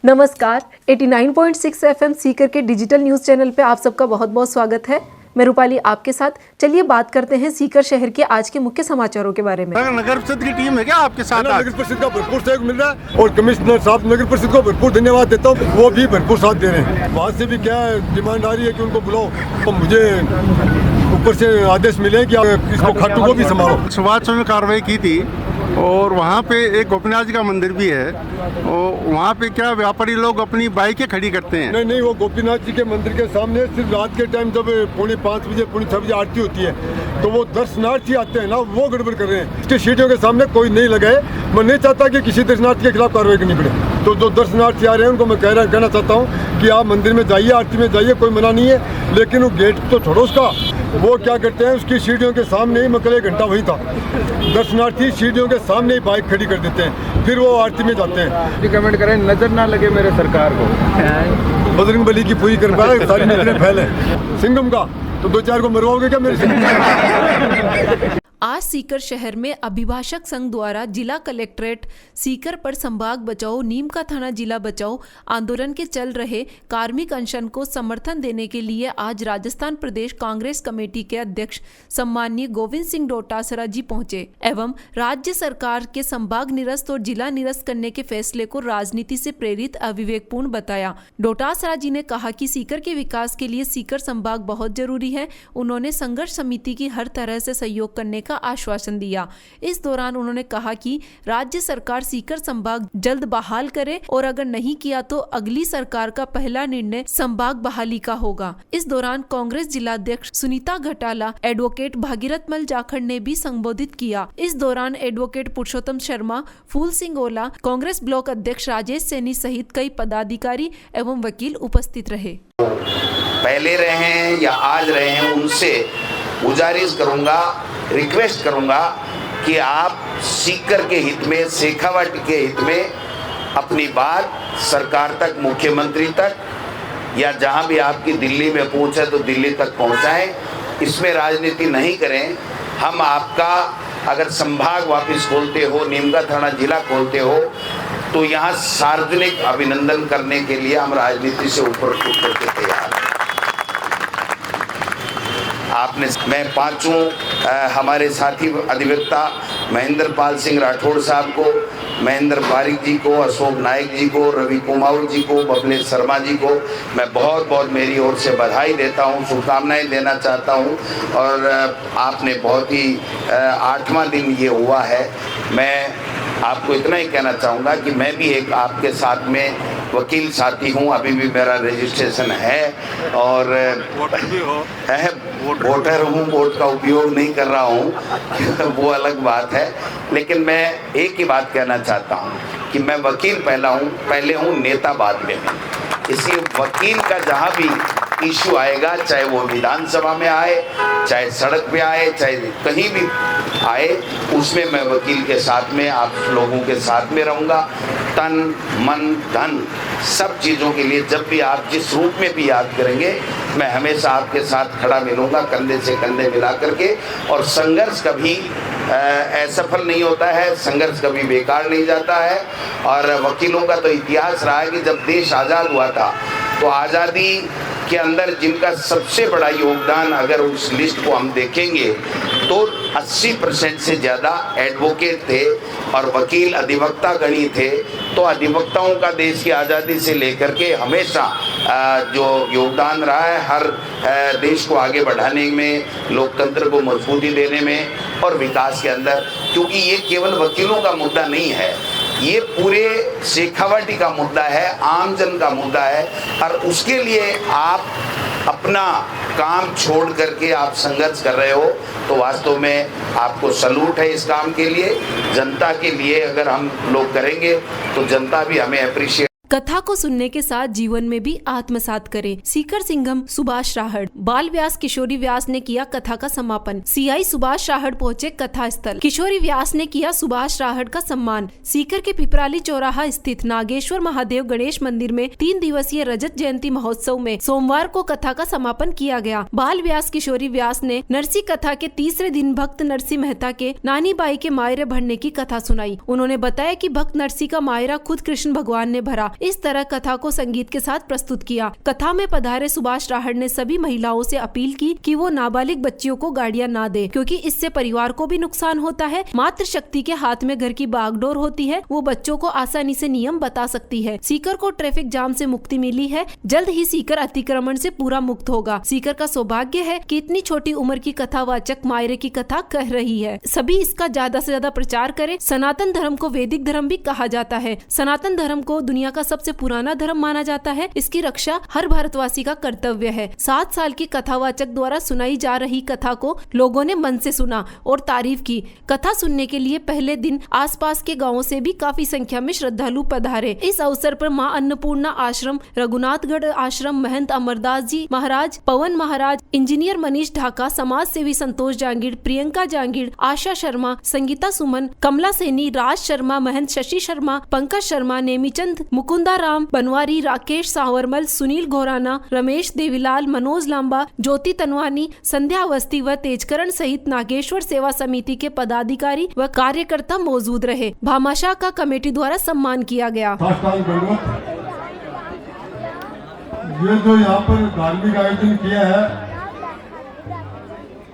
नमस्कार, 89.6 एफएम सीकर के digital news channel पे आप सबका बहुत बहुत स्वागत है। मैं रूपाली आपके साथ। चलिए बात करते हैं सीकर शहर के आज के मुख्य समाचारों के बारे में। नगर परिषद की टीम है क्या आपके साथ? नगर परिषद का भरपूर सहयोग मिल रहा है और कमिश्नर साहब नगर परिषद को भरपूर धन्यवाद देता हूँ, वो भी भरपूर साथ दे रहे हैं। वहाँ से भी क्या डिमांड आ रही है कि उनको बुलाओ, तो मुझे ऊपर से आदेश मिले कि इसको खाटू को भी संभालो। सुभाष में कार्रवाई की थी और वहाँ पे एक गोपीनाथ जी का मंदिर भी है और वहाँ पे क्या व्यापारी लोग अपनी बाइकें खड़ी करते हैं? नहीं, वो गोपीनाथ जी के मंदिर के सामने सिर्फ रात के टाइम जब 4:45 बजे 6 बजे आरती होती है तो वो दर्शनार्थी आते हैं ना, वो गड़बड़ कर रहे हैं। इसके सीढ़ियों के सामने कोई नहीं लगाए। मैं नहीं चाहता कि किसी दर्शनार्थी के खिलाफ कार्रवाई करनी पड़े। तो जो दर्शनार्थी आ रहे हैं उनको मैं कहना चाहता हूँ कि आप मंदिर में जाइए, आरती में जाइए, कोई मना नहीं है, लेकिन वो गेट तो छोड़ो उसका। वो क्या करते हैं, उसकी सीढ़ियों के सामने ही, मैं कल 1 घंटा वही था, दर्शनार्थी सीढ़ियों के सामने ही बाइक खड़ी कर देते हैं, फिर वो आरती में जाते हैं। कमेंट करें, नजर ना लगे मेरे सरकार को। बजरंग बली की पूरी कृपा है, सारी नजरें फैले। सिंघम का तो 2-4 को मरवाओगे क्या मेरे से? आज सीकर शहर में अभिभाषक संघ द्वारा जिला कलेक्ट्रेट सीकर पर संभाग बचाओ नीम का थाना जिला बचाओ आंदोलन के चल रहे कार्मिक अनशन को समर्थन देने के लिए आज राजस्थान प्रदेश कांग्रेस कमेटी के अध्यक्ष सम्माननीय गोविंद सिंह डोटासरा जी पहुंचे एवं राज्य सरकार के संभाग निरस्त और जिला निरस्त करने के फैसले को राजनीति से प्रेरित अविवेकपूर्ण बताया। डोटासरा जी ने कहा कि सीकर के विकास के लिए सीकर संभाग बहुत जरूरी है। उन्होंने संघर्ष समिति की हर तरह से सहयोग करने का आश्वासन दिया। इस दौरान उन्होंने कहा कि राज्य सरकार सीकर संभाग जल्द बहाल करे और अगर नहीं किया तो अगली सरकार का पहला निर्णय संभाग बहाली का होगा। इस दौरान कांग्रेस जिलाध्यक्ष सुनीता घटाला, एडवोकेट भागीरथ मल जाखड़ ने भी संबोधित किया। इस दौरान एडवोकेट पुरुषोत्तम शर्मा, फूल सिंह ओला, कांग्रेस ब्लॉक अध्यक्ष राजेश सैनी सहित कई पदाधिकारी एवं वकील उपस्थित रहे। पहले रहे हैं या आज रहे हैं, उनसे गुजारिश करूंगा, रिक्वेस्ट करूंगा कि आप सीकर के हित में, शेखावाटी के हित में अपनी बात सरकार तक, मुख्यमंत्री तक, या जहां भी आपकी दिल्ली में पहुंच है तो दिल्ली तक पहुंचाएं। इसमें राजनीति नहीं करें। हम आपका अगर संभाग वापस खोलते हो, नीमका थाना जिला खोलते हो, तो यहाँ सार्वजनिक अभिनंदन करने के लिए हम राजनीति से ऊपर उठ करके तैयार हैं। आपने, मैं पांचों हमारे साथी अधिवक्ता महेंद्र पाल सिंह राठौड़ साहब को, महेंद्र पारिक जी को, अशोक नायक जी को, रवि कुमार जी को, बबलेश शर्मा जी को मैं बहुत बहुत मेरी ओर से बधाई देता हूं, शुभकामनाएं देना चाहता हूं। और आपने बहुत ही 8वां दिन ये हुआ है। मैं आपको इतना ही कहना चाहूँगा कि मैं भी एक आपके साथ में वकील साथी हूँ, अभी भी मेरा रजिस्ट्रेशन है और वोटर हूँ, वोट का उपयोग नहीं कर रहा हूँ वो अलग बात है। लेकिन मैं एक ही बात कहना चाहता हूँ कि मैं वकील पहले हूँ, नेता बाद में हूँ। इसलिए वकील का जहाँ भी इशू आएगा, चाहे वो विधानसभा में आए, चाहे सड़क पे आए, चाहे कहीं भी आए, उसमें मैं वकील के साथ में, आप लोगों के साथ में रहूँगा। तन मन धन सब चीज़ों के लिए जब भी आप जिस रूप में भी याद करेंगे, मैं हमेशा आपके साथ खड़ा मिलूँगा, कंधे से कंधे मिला करके। और संघर्ष कभी असफल नहीं होता है, संघर्ष कभी बेकार नहीं जाता है। और वकीलों का तो इतिहास रहा है कि जब देश आज़ाद हुआ था तो आज़ादी के अंदर जिनका सबसे बड़ा योगदान, अगर उस लिस्ट को हम देखेंगे तो 80% से ज़्यादा एडवोकेट थे और वकील अधिवक्ता गणी थे। तो अधिवक्ताओं का देश की आज़ादी से लेकर के हमेशा जो योगदान रहा है, हर देश को आगे बढ़ाने में, लोकतंत्र को मजबूती देने में और विकास के अंदर, क्योंकि ये केवल वकीलों का मुद्दा नहीं है, ये पूरे शेखावाटी का मुद्दा है, आमजन का मुद्दा है। और उसके लिए आप अपना काम छोड़ करके आप संघर्ष कर रहे हो, तो वास्तव में आपको सलूट है इस काम के लिए। जनता के लिए अगर हम लोग करेंगे तो जनता भी हमें अप्रिशिएट। कथा को सुनने के साथ जीवन में भी आत्मसात करें। सीकर सिंघम सुभाष राहड़, बाल व्यास किशोरी व्यास ने किया कथा का समापन। सीआई सुभाष राहड़ पहुंचे कथा स्थल। किशोरी व्यास ने किया सुभाष राहड़ का सम्मान। सीकर के पिपराली चौराहा स्थित नागेश्वर महादेव गणेश मंदिर में 3 दिवसीय रजत जयंती महोत्सव में सोमवार को कथा का समापन किया गया। बाल व्यास किशोरी व्यास ने नरसी कथा के तीसरे दिन भक्त नरसी मेहता के नानी बाई के मायरे भरने की कथा सुनाई। उन्होंने बताया कि भक्त नरसी का मायरा खुद कृष्ण भगवान ने भरा। इस तरह कथा को संगीत के साथ प्रस्तुत किया। कथा में पधारे सुभाष राहड़ ने सभी महिलाओं से अपील की कि वो नाबालिग बच्चियों को गाड़ियां ना दे, क्योंकि इससे परिवार को भी नुकसान होता है। मातृ शक्ति के हाथ में घर की बागडोर होती है, वो बच्चों को आसानी से नियम बता सकती है। सीकर को ट्रैफिक जाम से मुक्ति मिली है, जल्द ही सीकर अतिक्रमण से पूरा मुक्त होगा। सीकर का सौभाग्य है कि इतनी छोटी उम्र की कथावाचक मायरे की कथा कह रही है। सभी इसका ज्यादा से ज्यादा प्रचार करें। सनातन धर्म को वैदिक धर्म भी कहा जाता है। सनातन धर्म को दुनिया का सबसे पुराना धर्म माना जाता है। इसकी रक्षा हर भारतवासी का कर्तव्य है। 7 साल की कथावाचक द्वारा सुनाई जा रही कथा को लोगों ने मन से सुना और तारीफ की। कथा सुनने के लिए पहले दिन आसपास के गांवों से भी काफी संख्या में श्रद्धालु पधारे। इस अवसर पर मां अन्नपूर्णा आश्रम, रघुनाथगढ़ आश्रम, महंत अमरदास जी महाराज, पवन महाराज, इंजीनियर मनीष ढाका, समाज सेवी संतोष जांगीड़, प्रियंका जांगीड़, आशा शर्मा, संगीता सुमन, कमला सैनी, राज शर्मा, महंत शशि शर्मा, पंकज शर्मा, नेमीचंद, मुकुंदा राम बनवारी, राकेश सावरमल, सुनील घोराना, रमेश देवीलाल, मनोज लांबा, ज्योति तनवानी, संध्या अवस्थी व तेजकरण सहित नागेश्वर सेवा समिति के पदाधिकारी व कार्यकर्ता मौजूद रहे। भामाशाह का कमेटी द्वारा सम्मान किया गया। ये जो यहाँ पर धार्मिक आयोजन किया है,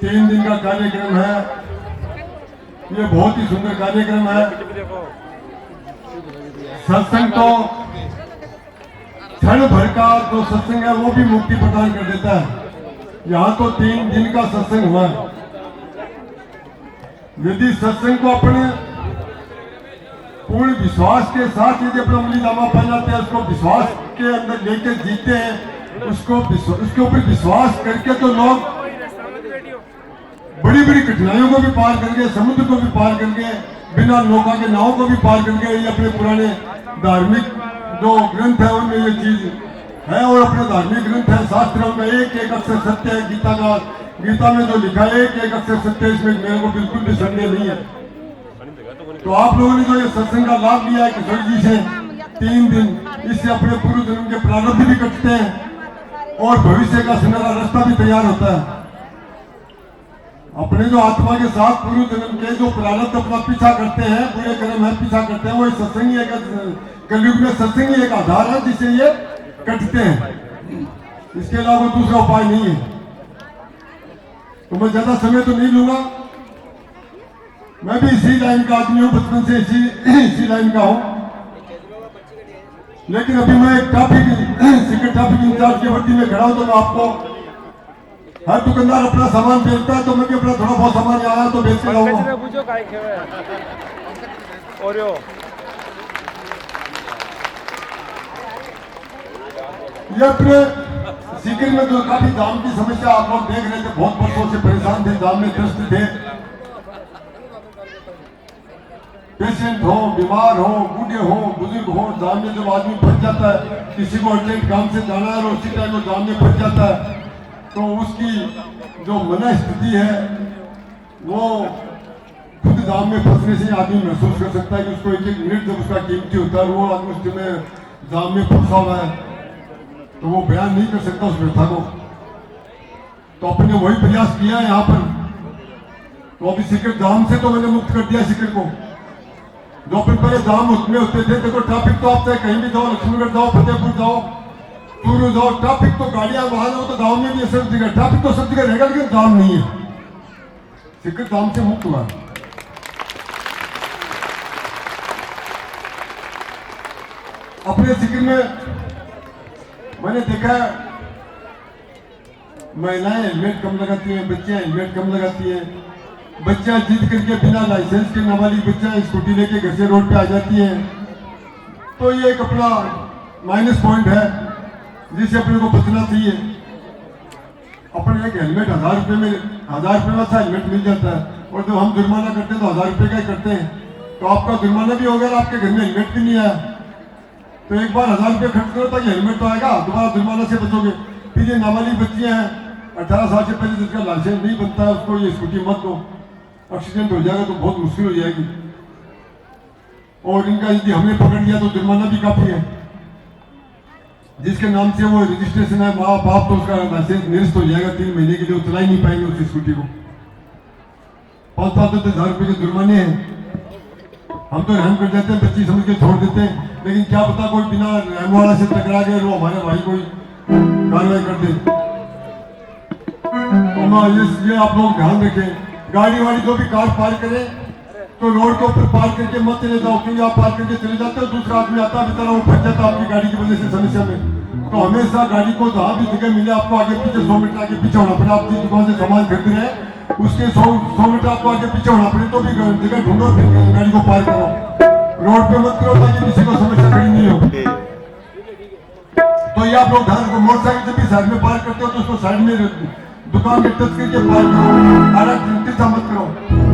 3 दिन का कार्यक्रम है, ये बहुत ही सुंदर कार्यक्रम है। सत्संग तो क्षण भर का जो सत्संग है वो भी मुक्ति प्रदान कर देता है। यहाँ तो 3 दिन का सत्संग हुआ है। यदि सत्संग को अपने पूर्ण विश्वास के साथ यदि अपना अमलीजामा पहनाते हैं, उसको विश्वास के अंदर लेके जीते हैं, उसके ऊपर विश्वास करके तो लोग बड़ी बड़ी कठिनाइयों को भी पार करके, समुद्र को भी पार करके, बिना नौका के नाव को भी पार करके, ये अपने पुराने धार्मिक जो ग्रंथ है उनमें ये चीज है। और अपने धार्मिक ग्रंथ है, शास्त्रों में एक एक अक्षर सत्य है। गीता में जो लिखा है एक एक अक्षर सत्य, इसमें मेरे को बिल्कुल भी संदेह नहीं है। तो आप लोगों ने जो ये सत्संग का लाभ लिया है किशोर जी से 3 दिन, इससे अपने पूर्व जन्म के प्रारब्ध भी कटते हैं और भविष्य का सुनहरा रास्ता भी तैयार होता है। अपने जो आत्मा के साथ पूर्व जन्म के जो प्रारब्ध अपना पीछा करते हैं, बुरे कर्म है पीछा करते हैं, वो सत्संग ही एक कलयुग में सत्संग ही एक आधार है जिससे ये कटते हैं। इसके अलावा दूसरा उपाय नहीं है। तो मैं ज्यादा समय तो नहीं लूंगा। मैं भी इसी लाइन का आदमी हूँ, बचपन से इसी लाइन का हूँ। लेकिन अभी मैं एक ट्रैफिक इंचार्ज की वर्दी में खड़ा हूँ। तो मैं आपको, हर दुकानदार अपना सामान बेचता है, तो मैं भी अपना थोड़ा बहुत सामान आया तो बेच के लाऊंगा। ये अपने सीकर में जो काफी जाम की समस्या आप लोग देख रहे थे, बहुत वर्षों से परेशान थे, जाम में त्रस्त थे। पेशेंट हो, बीमार हो, बूढ़े हो, बुजुर्ग हो, जाम में जब आदमी फंस जाता है, किसी को अर्जेंट काम से जाना है और उसी टाइम वो जाम में फंस जाता है, तो उसकी जो मन स्थिति है वो खुद जाम में फंसने से आदमी महसूस कर सकता है कि उसको एक एक मिनट जब उसका कीमती होता है, वो आदमी उस समय जाम में फंसा हुआ है, तो वो बयान नहीं कर सकता उस व्यथा को। तो अपने वही प्रयास किया है यहाँ पर। तो अभी सीकर जाम से तो मैंने मुक्त कर दिया सीकर को। जो अपन पहले जाम उसमें होते थे, देखो ट्रैफिक तो आप चाहे कहीं भी जाओ, लक्ष्मीगढ़ जाओ, फतेहपुर जाओ, चूरू जाओ, ट्रैफिक तो गाड़ियां वाहन हो, तो गाँव में भी सब जगह ट्रैफिक तो सब जगह रहेगा, लेकिन जाम नहीं है। सीकर जाम से मुक्त हुआ। अपने सीकर में मैंने देखा महिलाएं हेलमेट कम लगाती हैं, बच्चियां हेलमेट कम लगाती हैं। बच्चियां जिद करके बिना लाइसेंस के नाबालिग बच्चियां स्कूटी लेके घर से रोड पे आ जाती हैं। तो ये एक अपना माइनस पॉइंट है जिससे अपने को बचना चाहिए। अपने एक हेलमेट 1000 रुपये में 1000 रुपये में अच्छा हेलमेट मिल जाता है, और जब हम जुर्माना करते हैं तो 1000 रुपये का ही करते हैं। तो आपका जुर्माना भी हो गया, आपके घर में हेलमेट भी नहीं आया। तो एक बार 1000 रुपये खर्च करो ताकि हेलमेट तो आएगा, दोबारा जुर्माना से बचोगे। फिर ये नाबालिग बच्चियां हैं 18 साल से पहले जिसका लाइसेंस नहीं बनता है, उसको ये स्कूटी मत दो, एक्सीडेंट हो जाएगा तो बहुत मुश्किल हो जाएगी। और इनका यदि हमने पकड़ लिया तो जुर्माना भी काफी है। जिसके नाम से वो रजिस्ट्रेशन है माँ बाप, तो उसका लाइसेंस निरस्त हो जाएगा 3 महीने के लिए, वो चला ही नहीं पाएंगे उस स्कूटी को। 5,000 रुपये के जुर्माने हैं। हम तो रहम कर जाते हैं, बच्ची समझ के छोड़ देते हैं, लेकिन क्या पता कोई बिना रहने वाला से टकरा गए वो हमारे भाई कोई कार्रवाई कर दे। ये आप लोग ध्यान रखें, गाड़ी वाली जो भी कार पार करे तो रोड के ऊपर पार करके मत चले जाओ, क्योंकि आप पार करके चले जाते हो दूसरा आदमी आता है बेचारा वो फंस जाता है आपकी गाड़ी की वजह से समस्या में। तो हमेशा गाड़ी को जहाँ भी जगह मिले आपको आगे पीछे 100 मीटर आगे पीछे होना पड़े। आप जिस दुकान से सामान खरीद रहे हैं उसके 100 मीटर आपको आगे पीछे होना पड़े तो भी जगह ढूंढो, गाड़ी को पार करो, रोड पे मत करो ताकि किसी को समस्या खड़ी नहीं हो। तो ये आप लोग ध्यान रखो, मोटरसाइकिल जब भी साइड में पार करते हो तो उसको साइड में दुकान के टच करके पार करो, आरा चिंता मत करो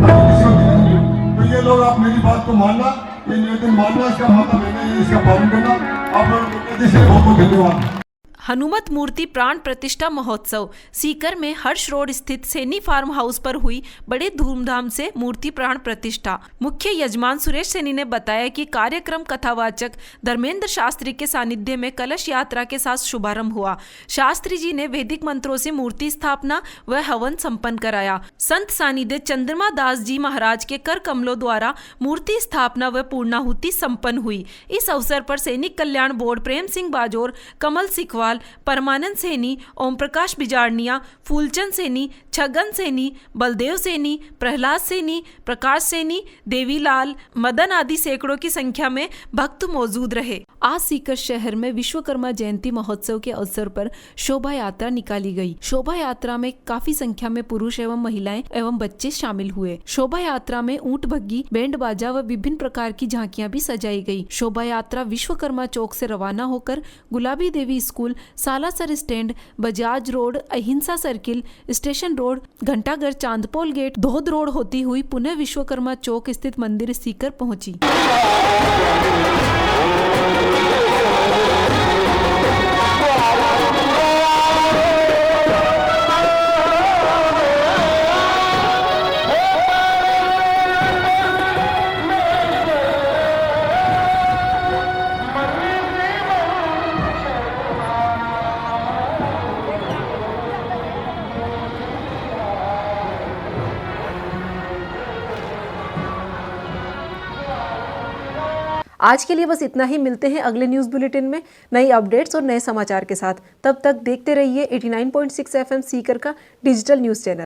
ताकि किसी को दिक्कत नहीं हो। तो ये लोग आप मेरी बात को मानना, ये निवेदन मानना, इसका मतलब है इसका पालन करना। आप लोगों को बहुत बहुत धन्यवाद। हनुमत मूर्ति प्राण प्रतिष्ठा महोत्सव सीकर में हर्ष रोड स्थित सैनी फार्म हाउस पर हुई बड़े धूमधाम से मूर्ति प्राण प्रतिष्ठा। मुख्य यजमान सुरेश सैनी ने बताया कि कार्यक्रम कथावाचक धर्मेंद्र शास्त्री के सानिध्य में कलश यात्रा के साथ शुभारंभ हुआ। शास्त्री जी ने वैदिक मंत्रों से मूर्ति स्थापना व हवन संपन्न कराया। संत सानिध्य चंद्रमा दास जी महाराज के कर कमलों द्वारा मूर्ति स्थापना व पूर्णाहुति संपन्न हुई। इस अवसर पर सैनिक कल्याण बोर्ड प्रेम सिंह बाजोर, कमल सिखवाल, परमानंद सैनी, ओम प्रकाश बिजारनिया, फूलचंद सैनी, छगन सैनी, बलदेव सैनी, प्रहलाद सैनी, प्रकाश सैनी, देवीलाल, मदन आदि सैकड़ों की संख्या में भक्त मौजूद रहे। आज सीकर शहर में विश्वकर्मा जयंती महोत्सव के अवसर पर शोभा यात्रा निकाली गई। शोभा यात्रा में काफी संख्या में पुरुष एवं महिलाएं एवं बच्चे शामिल हुए। शोभा यात्रा में ऊंट बग्गी, बैंड बाजा व विभिन्न प्रकार की झांकियां भी सजाई गई। शोभा यात्रा विश्वकर्मा चौक से रवाना होकर Gulabi Devi school, Salasar stand, Bajaj road, Ahinsa circle, station road, Ghantaghar, Chandpol gate, Dhod road होती हुई पुनः विश्वकर्मा चौक स्थित मंदिर सीकर पहुंची। आज के लिए बस इतना ही। मिलते हैं अगले न्यूज़ बुलेटिन में नई अपडेट्स और नए समाचार के साथ। तब तक देखते रहिए 89.6 FM सीकर का डिजिटल न्यूज़ चैनल।